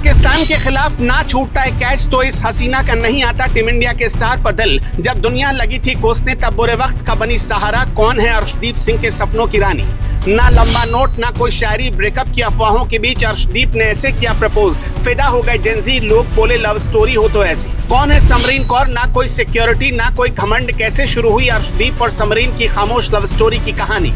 पाकिस्तान के खिलाफ ना छूटता है कैच तो इस हसीना का नहीं आता टीम इंडिया के स्टार पर दिल। जब दुनिया लगी थी कोसने तब बुरे वक्त का बनी सहारा। कौन है अर्शदीप सिंह के सपनों की रानी? ना लंबा नोट ना कोई शायरी, ब्रेकअप की अफवाहों के बीच अर्शदीप ने ऐसे किया प्रपोज। फिदा हो गए जेंजी, लोग बोले लव स्टोरी हो तो ऐसी। कौन है समरीन कौर? ना कोई सिक्योरिटी ना कोई घमंड। कैसे शुरू हुई अर्शदीप और समरीन की खामोश लव स्टोरी की कहानी?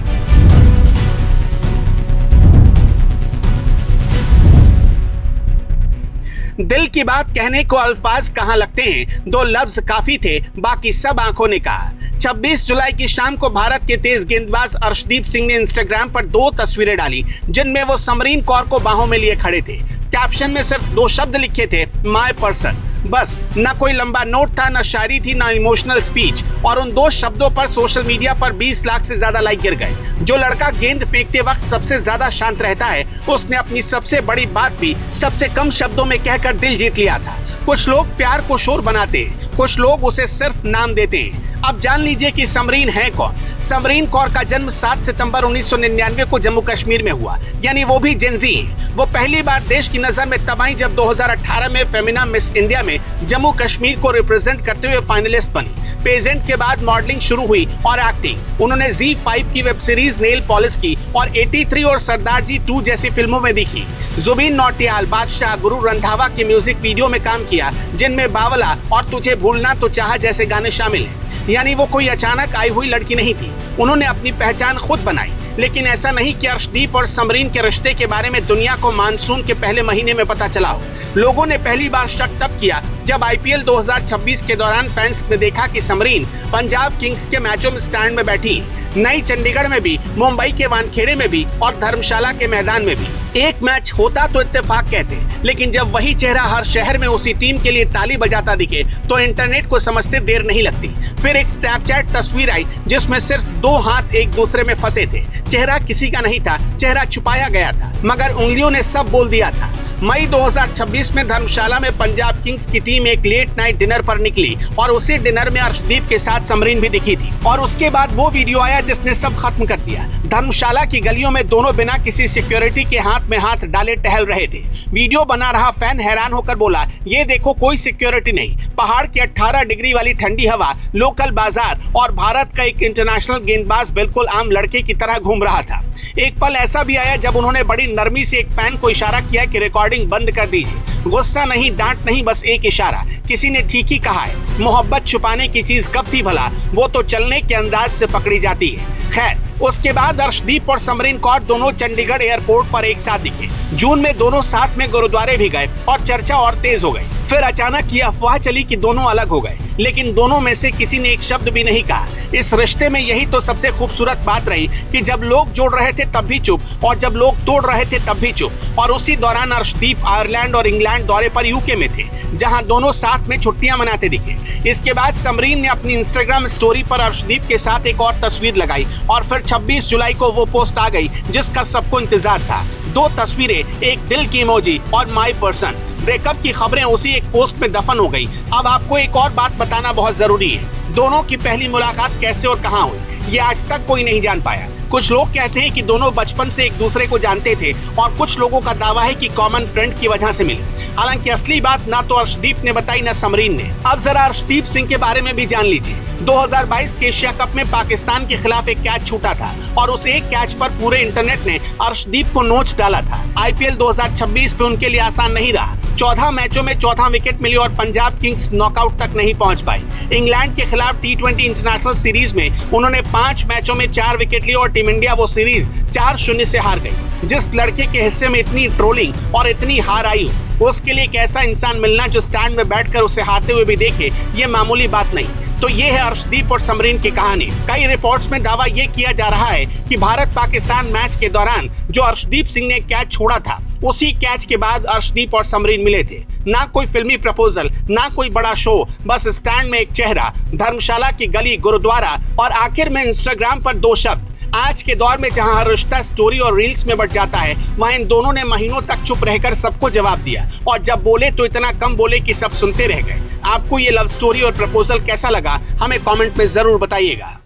दिल की बात कहने को अल्फाज कहाँ लगते हैं, दो लफ्ज काफी थे, बाकी सब आंखों ने कहा। 26 जुलाई की शाम को भारत के तेज गेंदबाज अर्शदीप सिंह ने इंस्टाग्राम पर 2 तस्वीरें डाली जिनमें वो समरीन कौर को बाहों में लिए खड़े थे। कैप्शन में सिर्फ 2 शब्द लिखे थे, माय पर्सन। बस, ना कोई लंबा नोट था, ना शायरी थी, ना इमोशनल स्पीच। और उन 2 शब्दों पर सोशल मीडिया पर 20 लाख से ज्यादा लाइक गिर गए। जो लड़का गेंद फेंकते वक्त सबसे ज्यादा शांत रहता है, उसने अपनी सबसे बड़ी बात भी सबसे कम शब्दों में कहकर दिल जीत लिया था। कुछ लोग प्यार को शोर बनाते हैं, कुछ लोग उसे सिर्फ नाम देते हैं। अब जान लीजिए कि समरीन है कौन। समरीन कौर का जन्म 7 सितंबर 1999 को जम्मू कश्मीर में हुआ, यानी वो भी जेंजी है। वो पहली बार देश की नजर में तब आई जब 2018 में फेमिना मिस इंडिया में जम्मू कश्मीर को रिप्रेजेंट करते हुए फाइनलिस्ट बनी। पेजेंट के बाद मॉडलिंग शुरू हुई और एक्टिंग। उन्होंने Z5 की वेब सीरीज नेल पॉलिश की और 83 और सरदार जी 2 जैसी फिल्मों में दिखी। जुबीन नौटियाल, बादशाह, गुरु रंधावा के म्यूजिक वीडियो में काम किया जिनमें बावला और तुझे भूलना तो चाहा जैसे गाने शामिल हैं। यानी वो कोई अचानक आई हुई लड़की नहीं थी, उन्होंने अपनी पहचान खुद बनाई। लेकिन ऐसा नहीं कि अर्शदीप और समरीन के रिश्ते के बारे में दुनिया को मानसून के पहले महीने में पता चला हो। लोगों ने पहली बार शक तब किया जब IPL 2026 के दौरान फैंस ने देखा कि समरीन पंजाब किंग्स के मैचों में स्टैंड में बैठी, नई चंडीगढ़ में भी, मुंबई के वानखेड़े में भी और धर्मशाला के मैदान में भी। एक मैच होता तो इत्तेफाक कहते, लेकिन जब वही चेहरा हर शहर में उसी टीम के लिए ताली बजाता दिखे तो इंटरनेट को समझते देर नहीं लगती। फिर एक स्नैपचैट तस्वीर आई जिसमें सिर्फ 2 हाथ एक दूसरे में फंसे थे। चेहरा किसी का नहीं था, चेहरा छुपाया गया था, मगर उंगलियों ने सब बोल दिया था। मई 2026 में धर्मशाला में पंजाब किंग्स की टीम एक लेट नाइट डिनर पर निकली और उसी डिनर में अर्शदीप के साथ समरीन भी दिखी थी। और उसके बाद वो वीडियो आया जिसने सब खत्म कर दिया। धर्मशाला की गलियों में दोनों बिना किसी सिक्योरिटी के हाथ में हाथ डाले टहल रहे थे। वीडियो बना रहा फैन हैरान होकर बोला, ये देखो कोई सिक्योरिटी नहीं, पहाड़ की 18 डिग्री वाली ठंडी हवा, लोकल बाजार और भारत का एक इंटरनेशनल गेंदबाज बिल्कुल आम लड़के की तरह घूम रहा था। एक पल ऐसा भी आया जब उन्होंने बड़ी नरमी से एक फैन को इशारा किया कि रिकॉर्डिंग बंद कर दीजिए। गुस्सा नहीं, डांट नहीं, बस एक इशारा। किसी ने ठीक ही कहा है, मोहब्बत छुपाने की चीज कब थी भला, वो तो चलने के अंदाज से पकड़ी जाती है। खैर, उसके बाद अर्शदीप और समरीन कौर दोनों चंडीगढ़ एयरपोर्ट पर एक साथ दिखे। जून में दोनों साथ में गुरुद्वारे भी गए और चर्चा और तेज हो गई। फिर अचानक ये अफवाह चली कि दोनों अलग हो गए, लेकिन दोनों में से किसी ने एक शब्द भी नहीं कहा। इस रिश्ते में यही तो सबसे खूबसूरत बात रही कि जब लोग जोड़ रहे थे तब भी चुप और जब लोग तोड़ रहे थे तब भी चुप। और उसी दौरान अर्शदीप आयरलैंड और इंग्लैंड दौरे पर UK में थे, जहां दोनों साथ में छुट्टियां मनाते दिखे। इसके बाद समरीन ने अपनी इंस्टाग्राम स्टोरी पर अर्शदीप के साथ एक और तस्वीर लगाई और फिर 26 जुलाई को वो पोस्ट आ गई जिसका सबको इंतजार था। 2 तस्वीरें, एक दिल की इमोजी और माय पर्सन। ब्रेकअप की खबरें उसी एक पोस्ट में दफन हो गई। अब आपको एक और बात बताना बहुत जरूरी है। दोनों की पहली मुलाकात कैसे और कहां हुई, ये आज तक कोई नहीं जान पाया। कुछ लोग कहते हैं कि दोनों बचपन से एक दूसरे को जानते थे और कुछ लोगों का दावा है कि कॉमन फ्रेंड की वजह से मिले। हालांकि असली बात ना तो अर्शदीप ने बताई ना समरीन ने। अब जरा अर्शदीप सिंह के बारे में भी जान लीजिए। 2022 के एशिया कप में पाकिस्तान के खिलाफ एक कैच छूटा था और उस एक कैच पर पूरे इंटरनेट ने अर्शदीप को नोच डाला था। IPL 2026 पे उनके लिए आसान नहीं रहा। 14 मैचों में 14 विकेट मिली और पंजाब किंग्स नॉकआउट तक नहीं पहुंच पाई। इंग्लैंड के खिलाफ T20 इंटरनेशनल सीरीज में उन्होंने 5 मैचों में 4 विकेट लिए और टीम इंडिया वो सीरीज 4-0 से हार गई। जिस लड़के के हिस्से में इतनी ट्रोलिंग और इतनी हार आई हो, उसके लिए एक ऐसा इंसान मिलना जो स्टैंड में बैठकर उसे हारते हुए भी देखे, ये मामूली बात नहीं। तो ये है अर्शदीप और समरीन की कहानी। कई रिपोर्ट्स में दावा ये किया जा रहा है कि भारत पाकिस्तान मैच के दौरान जो अर्शदीप सिंह ने कैच छोड़ा था, उसी कैच के बाद अर्शदीप और समरीन मिले थे। ना कोई फिल्मी प्रपोजल, ना कोई बड़ा शो, बस स्टैंड में एक चेहरा, धर्मशाला की गली, गुरुद्वारा और आखिर में इंस्टाग्राम पर 2 शब्द। आज के दौर में जहां हर रिश्ता स्टोरी और रील्स में बढ़ जाता है, वहां इन दोनों ने महीनों तक चुप रहकर सबको जवाब दिया और जब बोले तो इतना कम बोले कि सब सुनते रह गए। आपको ये लव स्टोरी और प्रपोजल कैसा लगा, हमें कमेंट में जरूर बताइएगा।